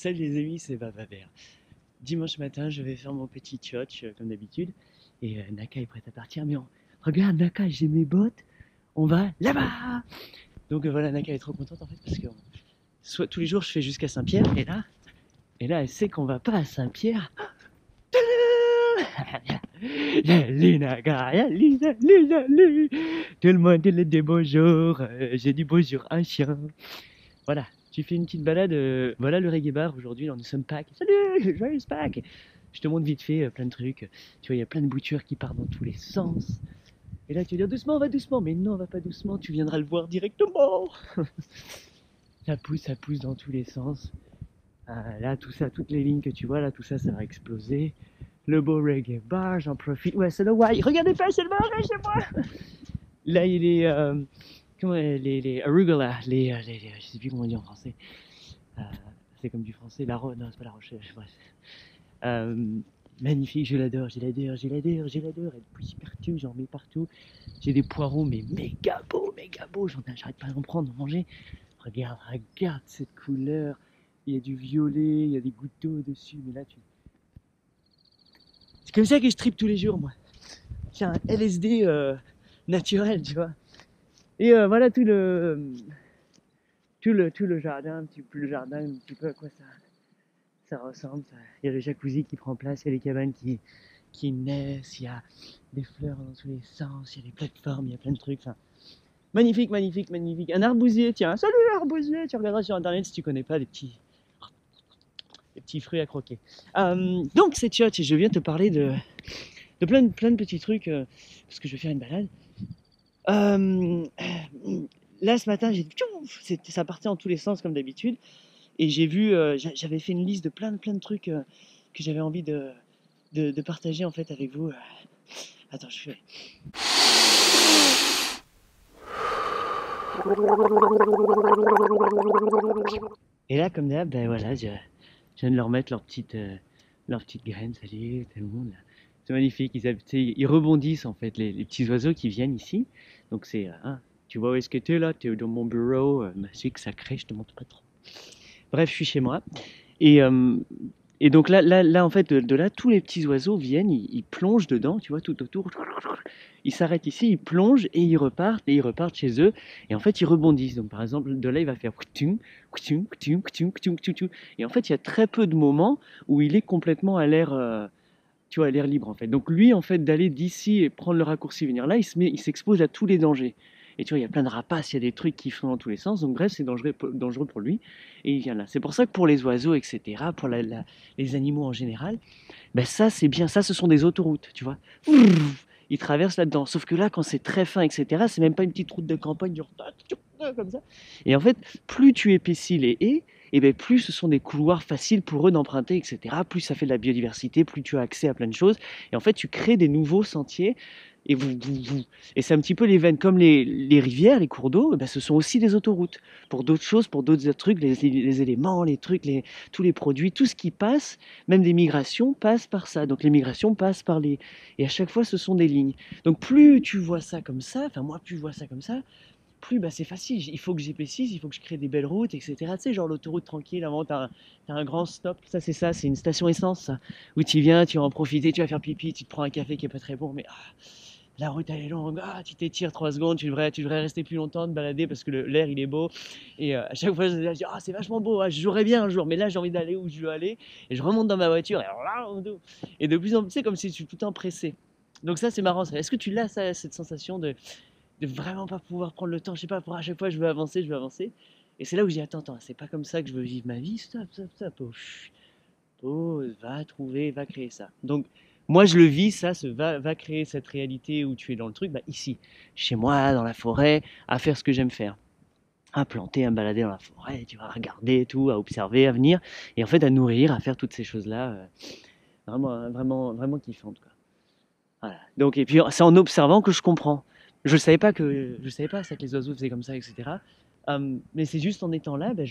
Salut les amis, c'est Baba Vert. Dimanche matin, je vais faire mon petit tchotch comme d'habitude. Et Naka est prête à partir. Mais regarde Naka, j'ai mes bottes. On va là-bas. Donc voilà, Naka est trop contente en fait parce que soit tous les jours je fais jusqu'à Saint-Pierre. Et là, elle sait qu'on va pas à Saint-Pierre. Salut Naka, salut, salut, salut. Tout le monde dit bonjour. J'ai dit bonjour à un chien. Voilà, tu fais une petite balade. Voilà le reggae bar aujourd'hui. Nous sommes Pâques. Salut, joyeuse Pâques. Je te montre vite fait plein de trucs. Tu vois, il y a plein de boutures qui partent dans tous les sens. Et là, tu vas dire doucement, va doucement. Mais non, va pas doucement. Tu viendras le voir directement. Ça pousse dans tous les sens. Là, tout ça, toutes les lignes que tu vois, là, tout ça, ça va exploser. Le beau reggae bar, j'en profite. Ouais, c'est le white. Regardez pas, c'est le bar, chez moi. Là, il est. Comment les arugula, je sais plus comment on dit en français. Euh, c'est comme du français, non, c'est pas la roche, bref. Magnifique, je l'adore. Elle pousse partout, j'en mets partout. J'ai des poireaux, mais méga beaux, j'arrête pas d'en prendre, d'en manger. Regarde cette couleur. Il y a du violet, il y a des gouttes d'eau dessus, mais là, c'est comme ça que je tripe tous les jours, moi. C'est un LSD naturel, tu vois. Et voilà tout le jardin, un petit peu à quoi ça ressemble. Il y a le jacuzzi qui prend place, il y a les cabanes qui naissent, il y a des fleurs dans tous les sens, il y a des plateformes, il y a plein de trucs. Enfin, magnifique. Un arbousier, tiens, salut arbousier, tu regarderas sur internet si tu connais pas les petits fruits à croquer. Donc c'est Tchotch et je viens te parler de plein de petits trucs parce que je vais faire une balade. Là ce matin, ça partait en tous les sens comme d'habitude. Et j'ai vu, j'avais fait une liste de plein de trucs que j'avais envie de partager en fait avec vous. Attends, je fais. Et là, comme d'hab, ben voilà, je viens de leur mettre leurs petites graines. Salut, tout le monde. C'est magnifique. Ils rebondissent en fait, les petits oiseaux qui viennent ici. Donc c'est, tu vois où est-ce que tu es là? Tu es dans mon bureau, magique, sacré, je te montre pas trop. Bref, je suis chez moi. Et, donc là en fait, de là, tous les petits oiseaux viennent, ils plongent dedans, tu vois, tout autour. Ils s'arrêtent ici, ils plongent et ils repartent chez eux. Et en fait, ils rebondissent. Donc par exemple, de là, il va faire coutum, coutum, coutum, coutum, coutum, coutum, coutum. Et en fait, il y a très peu de moments où il est complètement à l'air, tu vois, à l'air libre en fait. Donc lui, en fait, d'aller d'ici et prendre le raccourci, venir là, il s'expose à tous les dangers. Et tu vois, il y a plein de rapaces, il y a des trucs qui font dans tous les sens. Donc bref, c'est dangereux pour lui. Et il vient là. C'est pour ça que pour les oiseaux, etc., pour les animaux en général, ben ça, c'est bien. Ça, ce sont des autoroutes, tu vois. Ils traversent là-dedans. Sauf que là, quand c'est très fin, etc., c'est même pas une petite route de campagne, genre, comme ça. Et en fait, plus tu épaissis les haies, et bien plus ce sont des couloirs faciles pour eux d'emprunter, etc. Plus ça fait de la biodiversité, plus tu as accès à plein de choses. Et en fait, tu crées des nouveaux sentiers. Et c'est un petit peu les veines, comme les rivières, les cours d'eau, ben ce sont aussi des autoroutes. Pour d'autres choses, pour d'autres trucs, les éléments, les trucs, tous les produits, tout ce qui passe, même des migrations, passe par ça. Donc les migrations passent par les... Et à chaque fois, ce sont des lignes. Donc plus tu vois ça comme ça, enfin moi, plus je vois ça comme ça, plus bah, c'est facile. Il faut que j'épaississe, il faut que je crée des belles routes, etc. Tu sais, genre l'autoroute tranquille, avant, t'as un grand stop. C'est une station essence, ça, où tu viens, tu vas en profiter, tu vas faire pipi, tu te prends un café qui est pas très bon, mais la route elle est longue, tu t'étires 3 secondes, tu devrais rester plus longtemps, te balader parce que l'air il est beau. Et à chaque fois, je me dis, c'est vachement beau, je jouerais bien un jour, mais là j'ai envie d'aller où je veux aller. Et je remonte dans ma voiture, et de plus en plus, c'est comme si je suis tout le temps pressé. Donc ça, c'est marrant. Est-ce que tu l'as, ça, cette sensation de vraiment pas pouvoir prendre le temps? Je sais pas, pour à chaque fois, je veux avancer. Et c'est là où je dis, attends, c'est pas comme ça que je veux vivre ma vie. Stop. Pause, va créer ça. Donc, moi, je le vis, ça, va créer cette réalité où tu es dans le truc, bah, ici, chez moi, dans la forêt, à faire ce que j'aime faire. À planter, à me balader dans la forêt, tu vas regarder tout, à observer, à venir, et en fait, à nourrir, à faire toutes ces choses-là, vraiment kiffantes, quoi. Voilà. Donc, et puis, c'est en observant que je comprends. Je savais pas ça, que les oiseaux faisaient comme ça, etc. Mais c'est juste en étant là, ben,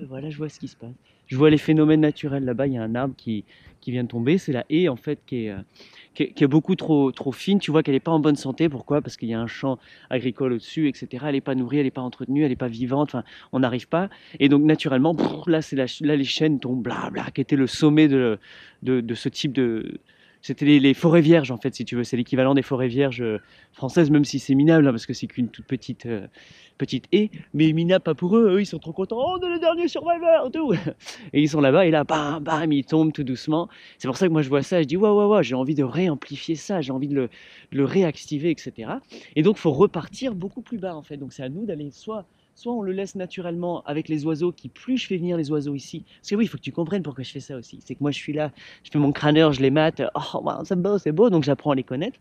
voilà, je vois ce qui se passe. Je vois les phénomènes naturels. Là-bas, il y a un arbre qui vient de tomber. C'est la haie, en fait, qui est beaucoup trop fine. Tu vois qu'elle n'est pas en bonne santé. Pourquoi? Parce qu'il y a un champ agricole au-dessus, etc. Elle n'est pas nourrie, elle n'est pas entretenue, elle n'est pas vivante. Enfin, on n'arrive pas. Et donc, naturellement, là, là, les chênes tombent, blabla, qui était le sommet de ce type de. C'était les forêts vierges, en fait, si tu veux. C'est l'équivalent des forêts vierges françaises, même si c'est minable, hein, parce que c'est qu'une toute petite haie. Mais minable, pas pour eux. Eux, ils sont trop contents. Oh, on est le dernier survivor, tout. Et ils sont là-bas, et là, bam, bam, ils tombent tout doucement. C'est pour ça que moi, je vois ça, je dis, waouh, j'ai envie de réamplifier ça, j'ai envie de le réactiver, etc. Et donc, il faut repartir beaucoup plus bas, en fait. Donc, c'est à nous d'aller soit on le laisse naturellement avec les oiseaux, qui plus je fais venir les oiseaux ici. Parce que oui, il faut que tu comprennes pourquoi je fais ça aussi. C'est que moi, je suis là, je fais mon crâneur, je les mate. Oh, wow, c'est beau, donc j'apprends à les connaître.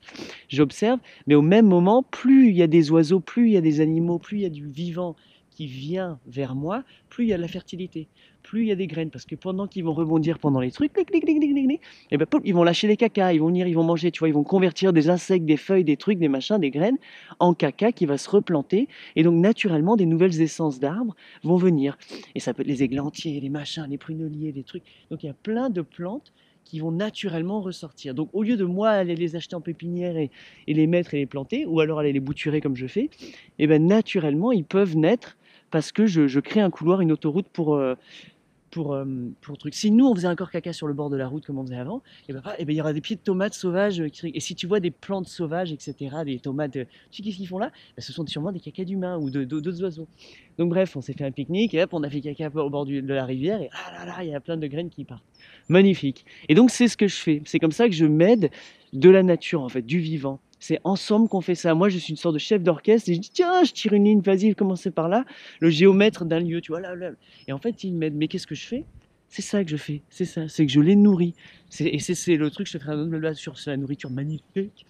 J'observe, mais au même moment, plus il y a des oiseaux, plus il y a des animaux, plus il y a du vivant qui vient vers moi, plus il y a de la fertilité, plus il y a des graines, parce que pendant qu'ils vont rebondir pendant les trucs, clic, clic, clic, clic, clic, clic, et ben, ils vont lâcher les cacas, ils vont venir, ils vont manger, tu vois, ils vont convertir des insectes, des feuilles, des trucs, des machins, des graines en caca qui va se replanter, et donc naturellement des nouvelles essences d'arbres vont venir. Et ça peut être les églantiers, les machins, les pruneliers, des trucs. Donc il y a plein de plantes qui vont naturellement ressortir. Donc au lieu de moi aller les acheter en pépinière et les mettre et les planter, ou alors aller les bouturer comme je fais, et ben naturellement ils peuvent naître parce que je crée un couloir, une autoroute pour le truc. Si nous on faisait encore caca sur le bord de la route comme on faisait avant, et ben, il y aura des pieds de tomates sauvages et si tu vois des plantes sauvages, etc., des tomates, tu sais qu'est-ce qu'ils font là? Ben, ce sont sûrement des cacas d'humains ou d'autres oiseaux. Donc bref, on s'est fait un pique-nique et hop, on a fait caca au bord de la rivière et ah là là, il y a plein de graines qui partent. Magnifique. Et donc c'est ce que je fais. C'est comme ça que je m'aide de la nature en fait, du vivant. C'est ensemble qu'on fait ça. Moi, je suis une sorte de chef d'orchestre et je dis tiens, je tire une ligne, vas-y, commencez par là. Le géomètre d'un lieu, tu vois là. Et en fait, il m'aide. Mais qu'est-ce que je fais? C'est ça que je fais. C'est ça. C'est que je les nourris. C'est le truc. Je te ferai un autre blabla sur la nourriture magnifique.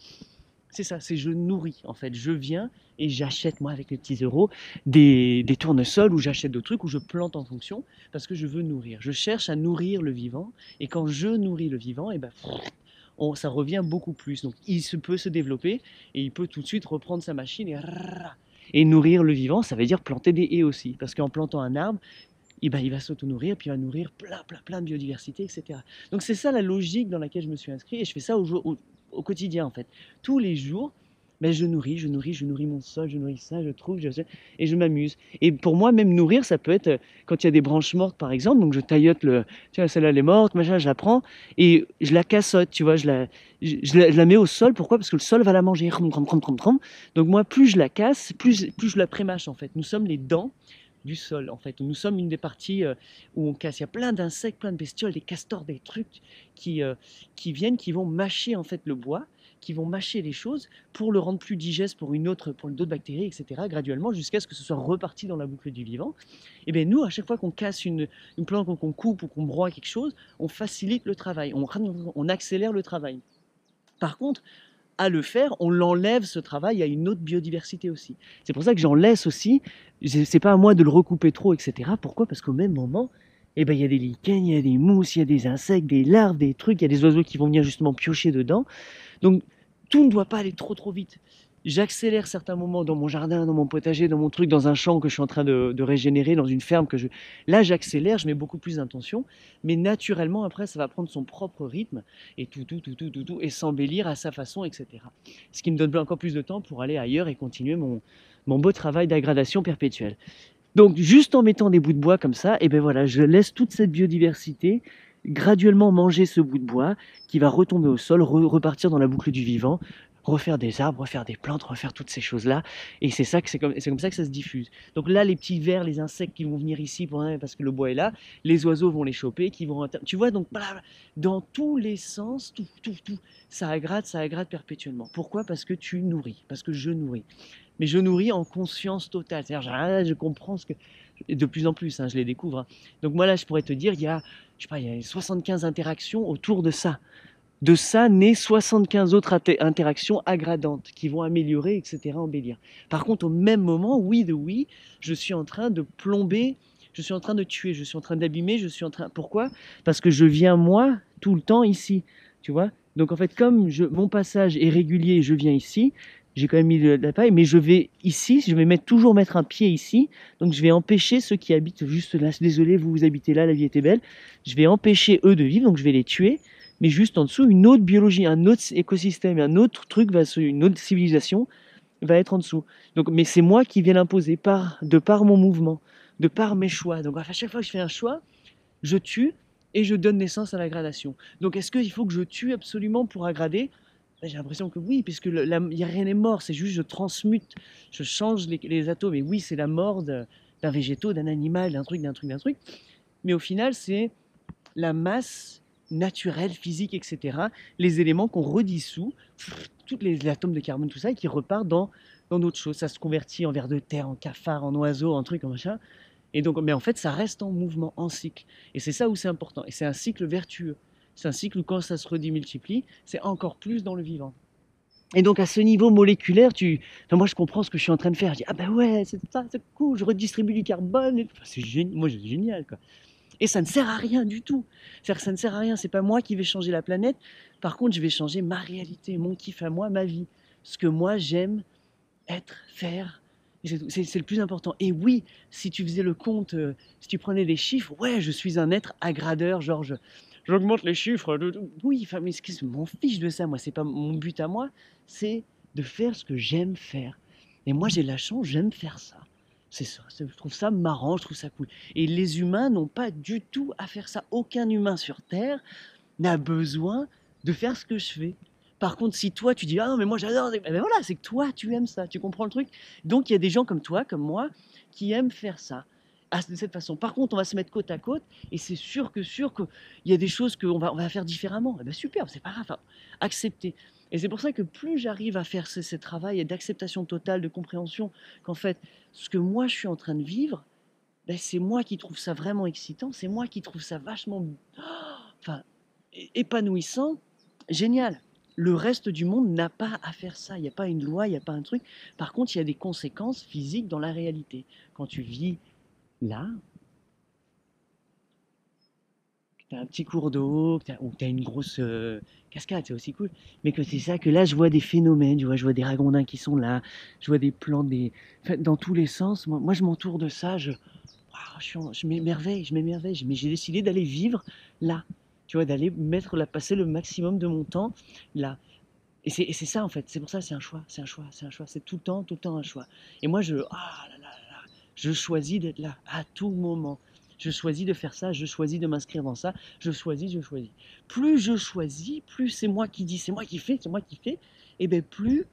C'est ça, c'est je nourris en fait. Je viens et j'achète moi avec les petits euros des tournesols ou j'achète d'autres trucs ou je plante en fonction parce que je veux nourrir. Je cherche à nourrir le vivant et quand je nourris le vivant, et ben, ça revient beaucoup plus. Donc peut se développer et il peut tout de suite reprendre sa machine et nourrir le vivant, ça veut dire planter des haies aussi. Parce qu'en plantant un arbre, et ben, il va s'auto-nourrir, puis il va nourrir plein de biodiversité, etc. Donc c'est ça la logique dans laquelle je me suis inscrit, et je fais ça au quotidien en fait. Tous les jours, ben, je nourris mon sol, je nourris ça, et je m'amuse. Et pour moi, même nourrir, ça peut être quand il y a des branches mortes par exemple, donc je taillote tu vois, celle-là elle est morte, machin, je la prends, et je la cassote, tu vois, je la mets au sol, pourquoi? Parce que le sol va la manger. Donc moi, plus je la casse, plus je la prémâche en fait. Nous sommes les dents du sol en fait. Nous sommes une des parties où on casse. Il y a plein d'insectes, plein de bestioles, des castors, des trucs qui viennent, qui vont mâcher en fait le bois, qui vont mâcher les choses pour le rendre plus digeste pour d'autres bactéries, etc. graduellement jusqu'à ce que ce soit reparti dans la boucle du vivant. Et bien nous, à chaque fois qu'on casse une plante, qu'on coupe ou qu'on broie quelque chose, on facilite le travail, on accélère le travail. Par contre, à le faire, on l'enlève ce travail à une autre biodiversité aussi. C'est pour ça que j'en laisse aussi. C'est pas à moi de le recouper trop, etc. Pourquoi? Parce qu'au même moment, eh ben, il y a des lichens, il y a des mousses, il y a des insectes, des larves, des trucs, il y a des oiseaux qui vont venir justement piocher dedans. Donc tout ne doit pas aller trop vite. J'accélère certains moments dans mon jardin, dans mon potager, dans mon truc, dans un champ que je suis en train de régénérer, dans une ferme que je... Là, j'accélère, je mets beaucoup plus d'intention, mais naturellement, après, ça va prendre son propre rythme et tout, et s'embellir à sa façon, etc. Ce qui me donne encore plus de temps pour aller ailleurs et continuer mon beau travail d'aggradation perpétuelle. Donc, juste en mettant des bouts de bois comme ça, et ben voilà, je laisse toute cette biodiversité graduellement manger ce bout de bois qui va retomber au sol, repartir dans la boucle du vivant, refaire des arbres, refaire des plantes, refaire toutes ces choses-là. Et c'est comme ça que ça se diffuse. Donc là, les petits vers, les insectes qui vont venir ici parce que le bois est là, les oiseaux vont les choper, tu vois, donc dans tous les sens, tout, ça agrade perpétuellement. Pourquoi? Parce que tu nourris, parce que je nourris. Mais je nourris en conscience totale. C'est-à-dire, je comprends ce que... De plus en plus, hein, je les découvre. Hein. Donc moi, là, je pourrais te dire, je sais pas, il y a 75 interactions autour de ça. De ça naît 75 autres interactions aggradantes qui vont améliorer, etc., embellir. Par contre, au même moment, oui, je suis en train de plomber, je suis en train de tuer, je suis en train d'abîmer, Pourquoi? Parce que je viens, moi, tout le temps ici, tu vois. Donc en fait, comme mon passage est régulier, je viens ici, j'ai quand même mis de la paille, mais je vais ici, je vais toujours mettre un pied ici, donc je vais empêcher ceux qui habitent juste là, désolé, vous habitez là, la vie était belle, je vais empêcher eux de vivre, donc je vais les tuer, mais juste en dessous, une autre biologie, un autre écosystème, un autre truc, une autre civilisation va être en dessous. Donc, mais c'est moi qui viens l'imposer de par mon mouvement, de par mes choix. Donc à chaque fois que je fais un choix, je tue et je donne naissance à la gradation. Donc est-ce qu'il faut que je tue absolument pour aggrader? Ben, j'ai l'impression que oui, puisque y a rien n'est mort, c'est juste je transmute, je change les atomes. Et oui, c'est la mort d'un végétaux, d'un animal, d'un truc, d'un truc, d'un truc. Mais au final, c'est la masse naturelle, physique, etc. Les éléments qu'on redissout, tous les atomes de carbone, tout ça, et qui repartent dans d'autres choses. Ça se convertit en vers de terre, en cafard, en oiseau, en truc, en machin. Et donc, mais en fait, ça reste en mouvement, en cycle. Et c'est ça où c'est important. Et c'est un cycle vertueux. C'est un cycle où quand ça se redimultiplie, c'est encore plus dans le vivant. Et donc à ce niveau moléculaire, enfin, moi je comprends ce que je suis en train de faire. Je dis, ah ben ouais, c'est ça, c'est cool, je redistribue du carbone. Enfin, c'est génial, moi c'est génial quoi. Et ça ne sert à rien du tout. C'est-à-dire que ça ne sert à rien, c'est pas moi qui vais changer la planète. Par contre, je vais changer ma réalité, mon kiff à moi, ma vie. Ce que moi j'aime être, faire. C'est le plus important. Et oui, si tu faisais le compte, si tu prenais des chiffres, ouais, je suis un être aggradeur, genre j'augmente les chiffres. Oui, enfin, mais je m'en fiche de ça, moi, c'est pas mon but à moi, c'est de faire ce que j'aime faire. Et moi, j'ai la chance, j'aime faire ça. C'est ça, je trouve ça marrant, je trouve ça cool. Et les humains n'ont pas du tout à faire ça. Aucun humain sur Terre n'a besoin de faire ce que je fais. Par contre, si toi tu dis ah non mais moi j'adore, eh ben voilà, c'est que toi tu aimes ça, tu comprends le truc. Donc il y a des gens comme toi, comme moi, qui aiment faire ça de cette façon. Par contre, on va se mettre côte à côte et c'est sûr qu'il y a des choses on va faire différemment. Eh ben super, c'est pas grave, enfin, accepter. Et c'est pour ça que plus j'arrive à faire ce travail d'acceptation totale, de compréhension, qu'en fait, ce que moi je suis en train de vivre, ben, c'est moi qui trouve ça vraiment excitant, c'est moi qui trouve ça vachement, enfin, épanouissant, génial. Le reste du monde n'a pas à faire ça. Il n'y a pas une loi, il n'y a pas un truc. Par contre, il y a des conséquences physiques dans la réalité. Quand tu vis là, que tu as un petit cours d'eau, ou que tu as une grosse cascade, c'est aussi cool. Mais que c'est ça que là, je vois des phénomènes, je vois des ragondins qui sont là, je vois des plantes, enfin, dans tous les sens. Moi je m'entoure de ça, je m'émerveille, mais j'ai décidé d'aller vivre là. Tu vois, d'aller passer le maximum de mon temps là. Et c'est ça en fait, c'est pour ça c'est un choix, c'est un choix, c'est un choix, c'est tout le temps un choix. Et moi je choisis d'être là à tout moment. Je choisis de faire ça, je choisis de m'inscrire dans ça, je choisis, je choisis. Plus je choisis, plus c'est moi qui dis, c'est moi qui fais, c'est moi qui fais, et bien plus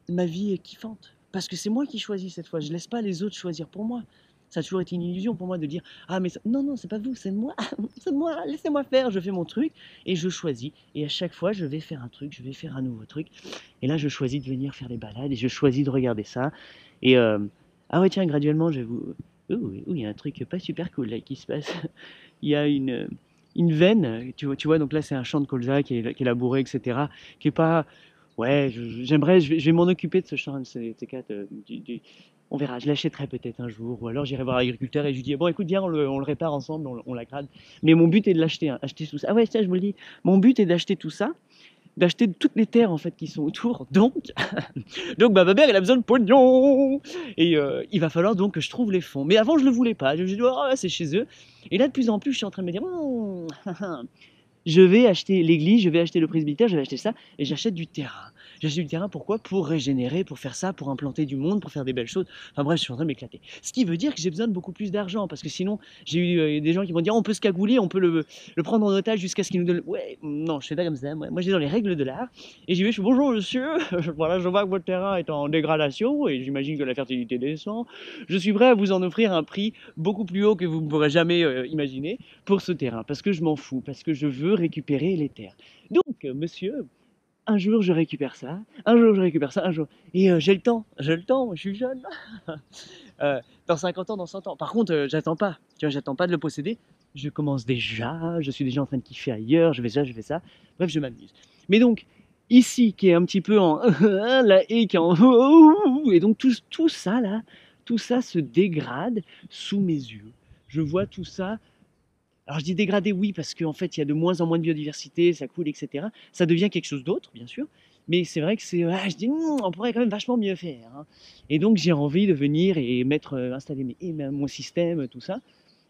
ma vie est kiffante. Parce que c'est moi qui choisis cette fois, je laisse pas les autres choisir pour moi. Ça a toujours été une illusion pour moi de dire ah mais non non c'est pas vous c'est moi c'est moi laissez-moi faire je fais mon truc et je choisis et à chaque fois je vais faire un truc je vais faire un nouveau truc et là je choisis de venir faire des balades et je choisis de regarder ça et ah ouais tiens graduellement je vais vous il y a un truc pas super cool là qui se passe il y a une veine tu vois donc là c'est un champ de colza qui est labouré etc qui est pas ouais j'aimerais je vais m'en occuper de ce champ de ces quatre on verra, je l'achèterai peut-être un jour, ou alors j'irai voir l'agriculteur et je lui dis bon écoute viens on le répare ensemble, on l'aggrade. Mais mon but est de l'acheter, hein, acheter tout ça. Ah ouais ça je vous le dis, mon but est d'acheter tout ça, d'acheter toutes les terres en fait qui sont autour. Donc bah, ma mère elle a besoin de pognon et il va falloir donc que je trouve les fonds. Mais avant je le voulais pas, je me dis oh c'est chez eux. Et là de plus en plus je suis en train de me dire je vais acheter l'église, je vais acheter le presbytère, je vais acheter ça, et j'achète du terrain. J'achète du terrain pourquoi? Pour régénérer, pour faire ça, pour implanter du monde, pour faire des belles choses. Enfin bref, je suis en train de m'éclater. Ce qui veut dire que j'ai besoin de beaucoup plus d'argent, parce que sinon, j'ai eu des gens qui vont dire on peut se cagouler, on peut le prendre en otage jusqu'à ce qu'il nous donne. Ouais, non, je fais pas comme ça. Moi j'ai dans les règles de l'art, et j'y vais, je fais bonjour monsieur, voilà, je vois que votre terrain est en dégradation, et j'imagine que la fertilité descend. Je suis prêt à vous en offrir un prix beaucoup plus haut que vous ne pourrez jamais imaginer pour ce terrain, parce que je m'en fous, parce que je veux récupérer les terres. Donc, monsieur, un jour je récupère ça, un jour je récupère ça, un jour. Et j'ai le temps, je suis jeune. Dans 50 ans, dans 100 ans. Par contre, j'attends pas, tu vois, j'attends pas de le posséder. Je commence déjà, je suis déjà en train de kiffer ailleurs, je fais ça, je fais ça. Bref, je m'amuse. Mais donc, ici, qui est un petit peu en la haie qui est en et donc tout ça là, tout ça se dégrade sous mes yeux. Je vois tout ça alors je dis dégradé, oui, parce qu'en fait, il y a de moins en moins de biodiversité, ça coule, etc. Ça devient quelque chose d'autre, bien sûr, Mais c'est vrai que je dis: On pourrait quand même vachement mieux faire, hein». Et donc j'ai envie de venir et installer mon système, tout ça.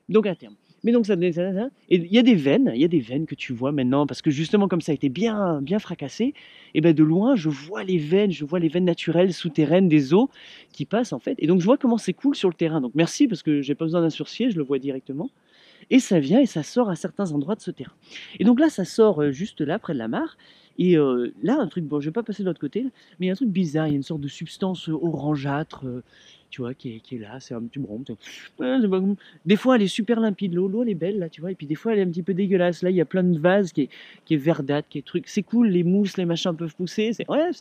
Donc à terme. Mais donc ça et il y a des veines que tu vois maintenant parce que justement comme ça a été bien bien fracassé et ben de loin je vois les veines naturelles souterraines des eaux qui passent en fait et donc je vois comment c'est cool sur le terrain. Donc merci parce que j'ai pas besoin d'un sourcier, je le vois directement et ça vient et ça sort à certains endroits de ce terrain. Et donc là, ça sort juste là, près de la mare. Et là, un truc, bon, je vais pas passer de l'autre côté, là, mais il y a un truc bizarre, il y a une sorte de substance orangeâtre, tu vois, qui est là, c'est un petit bronze. Ouais, des fois, elle est super limpide, l'eau, elle est belle, là, tu vois, et puis des fois, elle est un petit peu dégueulasse. Là, il y a plein de vases qui est verdâtre, qui est truc. C'est cool, les mousses, les machins peuvent pousser. Ouais,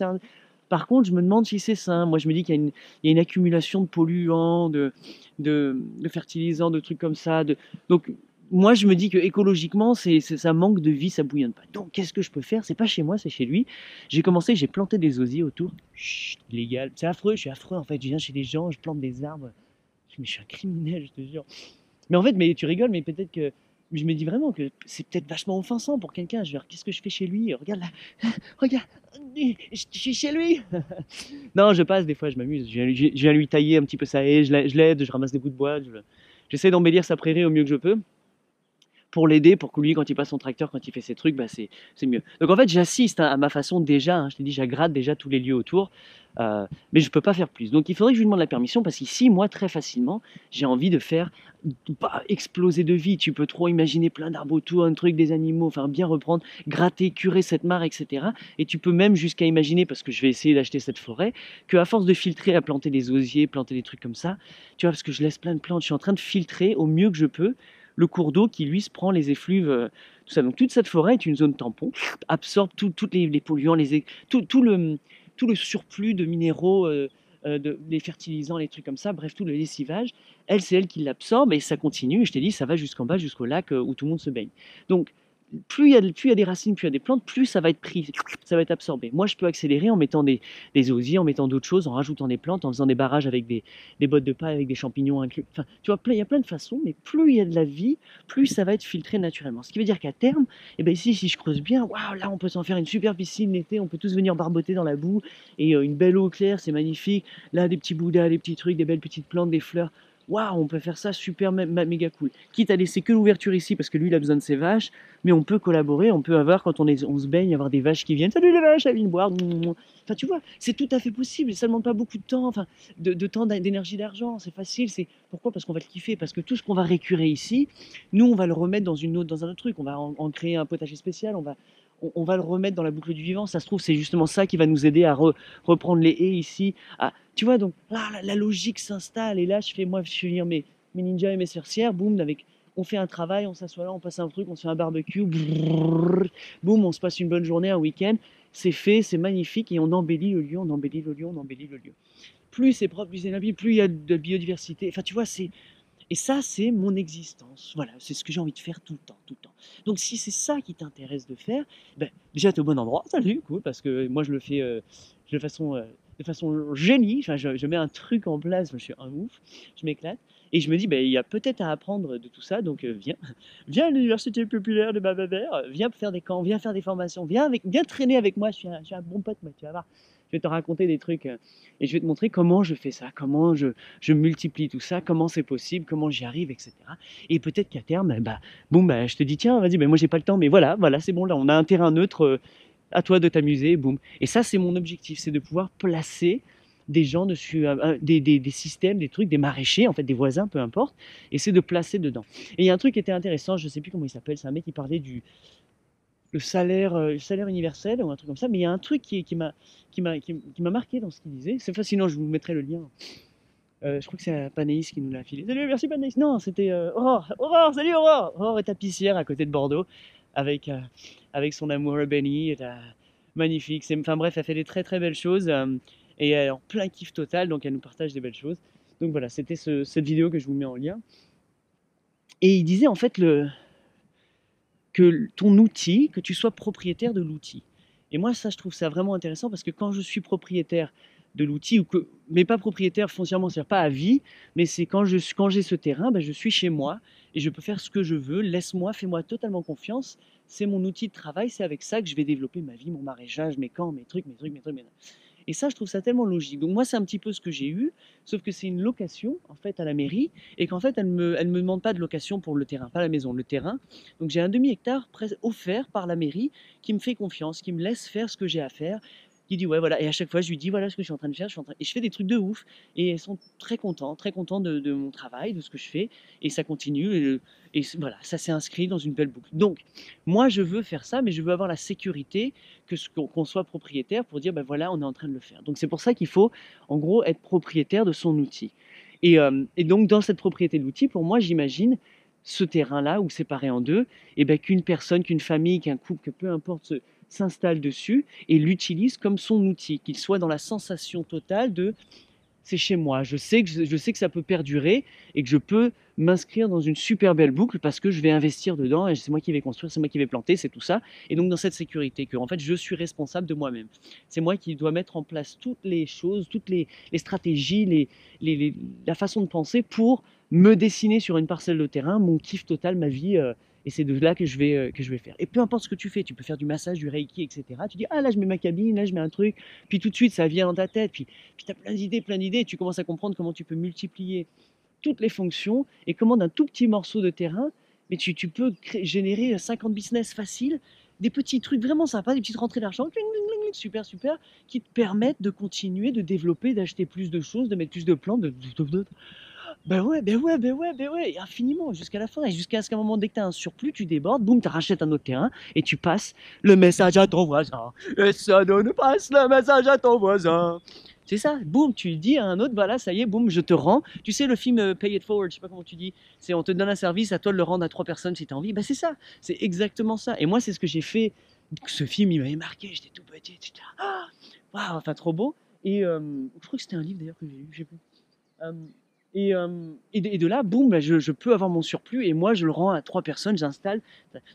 Par contre, je me demande si c'est sain. Moi, je me dis qu'il y a une accumulation de polluants, de fertilisants, de trucs comme ça. Donc, moi, je me dis que écologiquement, ça manque de vie, ça bouillonne pas. Donc, qu'est-ce que je peux faire? C'est pas chez moi, c'est chez lui. J'ai planté des osiers autour. Chut, illégal. C'est affreux, je suis affreux en fait. Je viens chez les gens, je plante des arbres. Mais je suis un criminel, je te jure. Mais en fait, mais tu rigoles, mais peut-être que. Je me dis vraiment que c'est peut-être vachement offensant pour quelqu'un. Je veux dire, qu'est-ce que je fais chez lui? Regarde là, regarde, je suis chez lui. Non, je passe, des fois, je m'amuse. Je viens lui tailler un petit peu sa haie, je l'aide, je ramasse des bouts de bois. J'essaie d'embellir sa prairie au mieux que je peux pour l'aider, pour que lui, quand il passe son tracteur, quand il fait ses trucs, bah c'est mieux. Donc en fait, j'assiste à ma façon déjà, hein, je t'ai dit, j'agrade déjà tous les lieux autour, mais je ne peux pas faire plus. Donc il faudrait que je lui demande la permission, parce qu'ici, moi, très facilement, j'ai envie de faire exploser de vie. Tu peux trop imaginer plein d'arbres autour, un truc, des animaux, enfin bien reprendre, gratter, curer cette mare, etc. Et tu peux même jusqu'à imaginer, parce que je vais essayer d'acheter cette forêt, qu'à force de filtrer, à planter des osiers, planter des trucs comme ça, tu vois, parce que je laisse plein de plantes, je suis en train de filtrer au mieux que je peux le cours d'eau qui, lui, se prend les effluves, tout ça. Donc toute cette forêt est une zone tampon, absorbe tous les polluants, tout le surplus de minéraux, les fertilisants, les trucs comme ça, bref, tout le lessivage. C'est elle qui l'absorbe et ça continue. Et je t'ai dit, ça va jusqu'en bas, jusqu'au lac où tout le monde se baigne. Donc, plus il y a des racines, plus il y a des plantes, plus ça va être pris, ça va être absorbé. Moi, je peux accélérer en mettant des osiers, en mettant d'autres choses, en rajoutant des plantes, en faisant des barrages avec des bottes de paille, avec des champignons inclus. Enfin, tu vois, il y a plein de façons, mais plus il y a de la vie, plus ça va être filtré naturellement. Ce qui veut dire qu'à terme, eh ben ici, si je creuse bien, waouh, là, on peut s'en faire une super piscine l'été, on peut tous venir barboter dans la boue, et une belle eau claire, c'est magnifique. Là, des petits bouddhas, des petits trucs, des belles petites plantes, des fleurs. Waouh, on peut faire ça super méga cool. Quitte à laisser que l'ouverture ici parce que lui il a besoin de ses vaches, mais on peut collaborer, on peut avoir quand on se baigne, avoir des vaches qui viennent. Salut les vaches, elles viennent boire. Enfin tu vois, c'est tout à fait possible. Ça ne demande pas beaucoup de temps, enfin de temps, d'énergie, d'argent. C'est facile. C'est pourquoi? Parce qu'on va le kiffer, parce que tout ce qu'on va récurer ici, nous on va le remettre dans un autre truc. On va en créer un potager spécial. On va le remettre dans la boucle du vivant. Ça se trouve, c'est justement ça qui va nous aider à reprendre les haies ici. Tu vois, donc là, la logique s'installe. Et là, je fais lire mes ninjas et mes sorcières. Boum, on fait un travail, on s'assoit là, on passe un truc, on se fait un barbecue. Brrr, boum, on se passe une bonne journée, un week-end. C'est fait, c'est magnifique. Et on embellit le lieu, on embellit le lieu, on embellit le lieu. Plus c'est propre, plus c'est limpide, plus il y a de biodiversité. Enfin, tu vois, et ça, c'est mon existence. Voilà, c'est ce que j'ai envie de faire tout le temps, tout le temps. Donc, si c'est ça qui t'intéresse de faire, ben, déjà, tu es au bon endroit. Salut, cool, parce que moi, je le fais de façon génie. Enfin, je mets un truc en place, je suis un ouf, je m'éclate. Et je me dis, ben, il y a peut-être à apprendre de tout ça, donc viens. Viens à l'université populaire de Bababert, viens faire des camps, viens faire des formations, viens traîner avec moi, je suis un bon pote, moi, tu vas voir. Je vais te raconter des trucs et je vais te montrer comment je fais ça, comment je multiplie tout ça, comment c'est possible, comment j'y arrive, etc. Et peut-être qu'à terme, je te dis, tiens, vas-y, moi j'ai pas le temps, mais voilà, c'est bon, là, on a un terrain neutre, à toi de t'amuser, boum. Et ça, c'est mon objectif, c'est de pouvoir placer des gens dessus, des systèmes, des trucs, des maraîchers, en fait, des voisins, peu importe, et c'est de placer dedans. Et il y a un truc qui était intéressant, je sais plus comment il s'appelle, c'est un mec qui parlait le salaire universel ou un truc comme ça, mais il y a un truc qui m'a marqué dans ce qu'il disait. C'est fascinant, je vous mettrai le lien. Je crois que c'est Panaïs qui nous l'a filé. Salut, merci Panaïs. Non, c'était Aurore. Aurore, salut Aurore. Aurore est tapissière à côté de Bordeaux avec, avec son amoureux Benny. Magnifique. Enfin bref, elle fait des très très belles choses et elle est en plein kiff total, donc elle nous partage des belles choses. Donc voilà, c'était cette vidéo que je vous mets en lien. Et il disait en fait que ton outil, que tu sois propriétaire de l'outil. Et moi, ça, je trouve ça vraiment intéressant parce que quand je suis propriétaire de l'outil, mais pas propriétaire foncièrement, c'est-à-dire pas à vie, mais c'est quand j'ai ce terrain, ben, je suis chez moi et je peux faire ce que je veux, laisse-moi, fais-moi totalement confiance, c'est mon outil de travail, c'est avec ça que je vais développer ma vie, mon maraîchage, mes camps, mes trucs, mes trucs, mes trucs, mes trucs. Et ça, je trouve ça tellement logique. Donc moi, c'est un petit peu ce que j'ai eu, sauf que c'est une location, en fait, à la mairie, et qu'en fait, elle me demande pas de location pour le terrain, pas la maison, le terrain. Donc j'ai un demi-hectare offert par la mairie qui me fait confiance, qui me laisse faire ce que j'ai à faire, qui dit ouais voilà, et à chaque fois je lui dis voilà ce que je suis en train de faire, et je fais des trucs de ouf, et elles sont très contents de mon travail, de ce que je fais, et ça continue, voilà, ça s'est inscrit dans une belle boucle. Donc moi je veux faire ça, mais je veux avoir la sécurité qu'on soit propriétaire pour dire ben voilà on est en train de le faire. Donc c'est pour ça qu'il faut en gros être propriétaire de son outil. Et donc dans cette propriété de l'outil, pour moi j'imagine ce terrain-là, ou séparé en deux, et ben qu'une personne, qu'une famille, qu'un couple, que peu importe, s'installe dessus et l'utilise comme son outil, qu'il soit dans la sensation totale de c'est chez moi, je sais que ça peut perdurer et que je peux m'inscrire dans une super belle boucle parce que je vais investir dedans et c'est moi qui vais construire, c'est moi qui vais planter, c'est tout ça. Et donc dans cette sécurité que en fait je suis responsable de moi-même. C'est moi qui dois mettre en place toutes les choses, toutes les stratégies, la façon de penser pour me dessiner sur une parcelle de terrain, mon kiff total, ma vie. Et c'est de là que je vais faire. Et peu importe ce que tu fais, tu peux faire du massage, du reiki, etc. Tu dis, ah là je mets ma cabine, là je mets un truc, puis tout de suite ça vient dans ta tête, puis tu as plein d'idées, et tu commences à comprendre comment tu peux multiplier toutes les fonctions et comment d'un tout petit morceau de terrain, mais tu peux générer 50 business faciles, des petits trucs vraiment sympas, des petites rentrées d'argent, super, super, qui te permettent de continuer, de développer, d'acheter plus de choses, de mettre plus de plans, ben ouais, ben ouais, ben ouais, ben ouais, et infiniment, jusqu'à la fin, et jusqu'à ce qu'à un moment, dès que tu as un surplus, tu débordes, boum, tu rachètes un autre terrain, et tu passes le message à ton voisin, et ça donne, passe le message à ton voisin. C'est ça, boum, tu le dis à un autre, voilà, ça y est, boum, je te rends. Tu sais, le film Pay It Forward, je sais pas comment tu dis, c'est on te donne un service, à toi de le rendre à 3 personnes si tu as envie. Ben c'est ça, c'est exactement ça. Et moi, c'est ce que j'ai fait. Ce film, il m'avait marqué, j'étais tout petit, j'étais là, ah, waouh, enfin, trop beau. Et je crois que c'était un livre d'ailleurs que j'ai lu, je sais plus. Euh, et de là, boum, bah, je peux avoir mon surplus et moi, je le rends à 3 personnes, j'installe.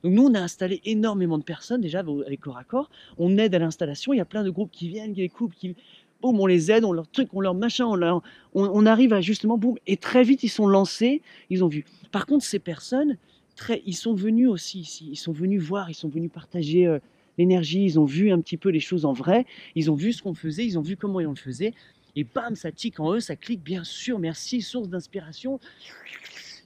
Donc nous, on a installé énormément de personnes déjà avec Corps à Corps. On aide à l'installation, il y a plein de groupes qui viennent, des couples qui... Boum, on les aide, on leur truc, on leur machin, on arrive à justement, boum, et très vite, ils sont lancés, ils ont vu. Par contre, ces personnes, ils sont venus aussi ici, ils sont venus voir, ils sont venus partager l'énergie, ils ont vu un petit peu les choses en vrai, ils ont vu ce qu'on faisait, ils ont vu comment on le faisait, et bam, ça tique en eux, ça clique, bien sûr, merci, source d'inspiration.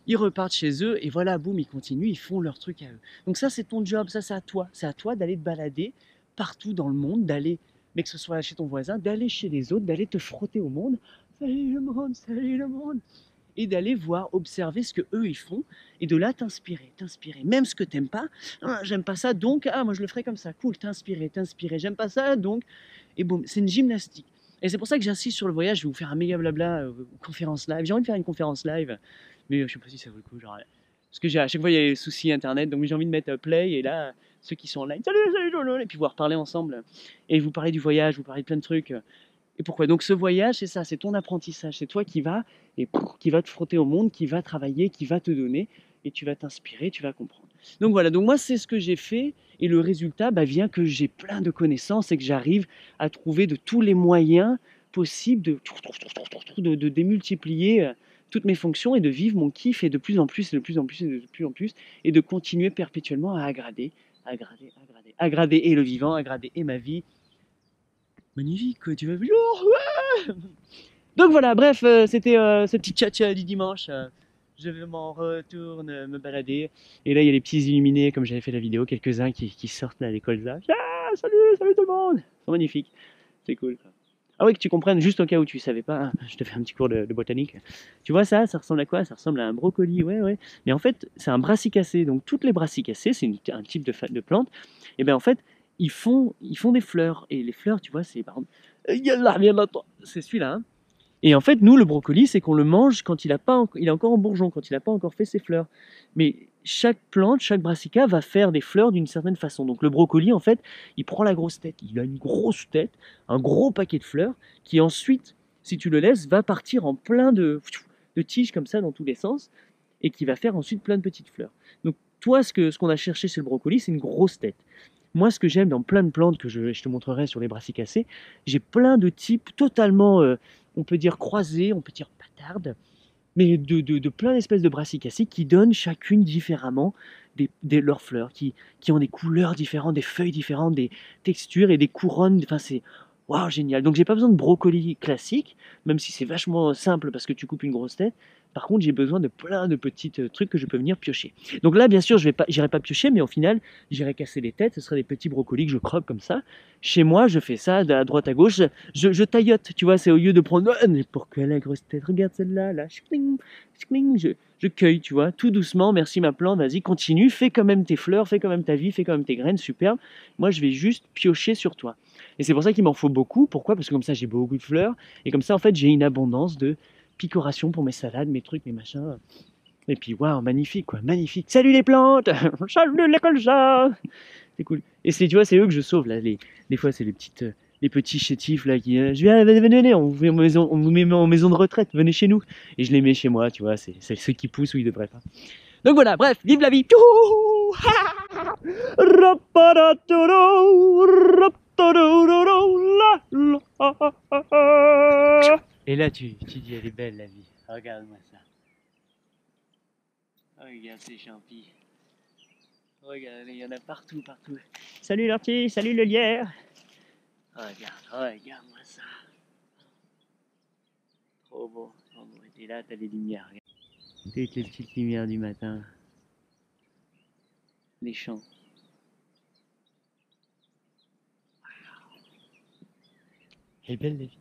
Ils repartent chez eux et voilà, boum, ils continuent, ils font leur truc à eux. Donc ça, c'est ton job, ça, c'est à toi. C'est à toi d'aller te balader partout dans le monde, d'aller, mais que ce soit chez ton voisin, d'aller chez les autres, d'aller te frotter au monde. Salut le monde, et d'aller voir, observer ce que eux ils font, et de là t'inspirer, même ce que t'aimes pas. Ah, j'aime pas ça, donc ah moi je le ferai comme ça, cool, t'inspirer, j'aime pas ça, donc, et boum, c'est une gymnastique. Et c'est pour ça que j'insiste sur le voyage. Je vais vous faire un méga blabla conférence live. J'ai envie de faire une conférence live, mais je sais pas si ça vaut le coup. Genre, parce que à chaque fois il y a des soucis internet, donc j'ai envie de mettre play, et là ceux qui sont online, salut, et puis voir parler ensemble, et vous parler du voyage, vous parler de plein de trucs. Et pourquoi? Donc ce voyage, c'est ça, c'est ton apprentissage, c'est toi qui vas et qui va te frotter au monde, qui va travailler, qui va te donner, et tu vas t'inspirer, tu vas comprendre. Donc voilà, donc moi c'est ce que j'ai fait, et le résultat bah, vient que j'ai plein de connaissances et que j'arrive à trouver de tous les moyens possibles de démultiplier toutes mes fonctions et de vivre mon kiff, et de plus en plus, et de plus en plus, et de plus en plus, et de continuer perpétuellement à aggrader et le vivant, aggrader et ma vie. Magnifique, quoi, tu vas bien, ouais. Donc voilà, bref, c'était ce petit tchatcha du dimanche. Je m'en retourne me balader. Et là, il y a les petits illuminés, comme j'avais fait la vidéo, quelques-uns qui sortent là, des colzas. Ah, salut tout le monde! Ils sont magnifiques. C'est cool, quoi. Ah oui, que tu comprennes, juste au cas où tu savais pas, hein, je te fais un petit cours de botanique. Tu vois ça ressemble à quoi? Ça ressemble à un brocoli, ouais, ouais. Mais en fait, c'est un brassicacé. Donc toutes les brassicacées, c'est un type de plante. Et bien en fait, ils font des fleurs. Et les fleurs, tu vois, c'est par exemple, c'est celui-là, hein. Et en fait, nous, le brocoli, c'est qu'on le mange quand il est encore en bourgeon, quand il n'a pas encore fait ses fleurs. Mais chaque plante, chaque brassica va faire des fleurs d'une certaine façon. Donc le brocoli, en fait, il prend la grosse tête. Il a une grosse tête, un gros paquet de fleurs, qui ensuite, si tu le laisses, va partir en plein de tiges comme ça dans tous les sens, et qui va faire ensuite plein de petites fleurs. Donc toi, ce qu'on a cherché chez le brocoli, c'est une grosse tête. Moi, ce que j'aime dans plein de plantes que je te montrerai sur les brassicacées, j'ai plein de types totalement, on peut dire croisés, on peut dire patardes, mais de plein d'espèces de brassicacées qui donnent chacune différemment leurs fleurs, qui ont des couleurs différentes, des feuilles différentes, des textures et des couronnes. Enfin, c'est waouh, génial. Donc, j'ai pas besoin de brocoli classique, même si c'est vachement simple parce que tu coupes une grosse tête. Par contre, j'ai besoin de plein de petits trucs que je peux venir piocher. Donc là, bien sûr, j'irai pas piocher, mais au final, j'irai casser les têtes. Ce seraient des petits brocolis que je croque comme ça. Chez moi, je fais ça à droite à gauche. Je taillote, tu vois. C'est au lieu de prendre, ah, mais pour que la grosse tête, regarde celle-là, là, ch'kling, ch'kling, je cueille, tu vois, tout doucement. Merci ma plante, vas-y, continue. Fais quand même tes fleurs, fais quand même ta vie, fais quand même tes graines, superbe. Moi, je vais juste piocher sur toi. Et c'est pour ça qu'il m'en faut beaucoup. Pourquoi? Parce que comme ça, j'ai beaucoup de fleurs. Et comme ça, en fait, j'ai une abondance de picoration pour mes salades, mes trucs, mes machins. Et puis, waouh, magnifique, quoi, magnifique. Salut les plantes! Salut les colchas! C'est cool. Et c'est, tu vois, c'est eux que je sauve, là. Des fois, c'est les petits chétifs, là, qui, je viens, venez, on vous met en maison de retraite, venez chez nous. Et je les mets chez moi, tu vois, c'est ceux qui poussent où ils devraient pas. Donc voilà, bref, vive la vie! Tchouhou. Et là, tu dis, elle est belle, la vie. Regarde-moi ça. Regarde ces champis. Regarde, il y en a partout, partout. Salut l'ortie, salut le lierre. Regarde-moi ça. Trop beau, trop beau. Et là, t'as les lumières. Toutes les petites lumières du matin. Les champs. Elle est belle, la vie.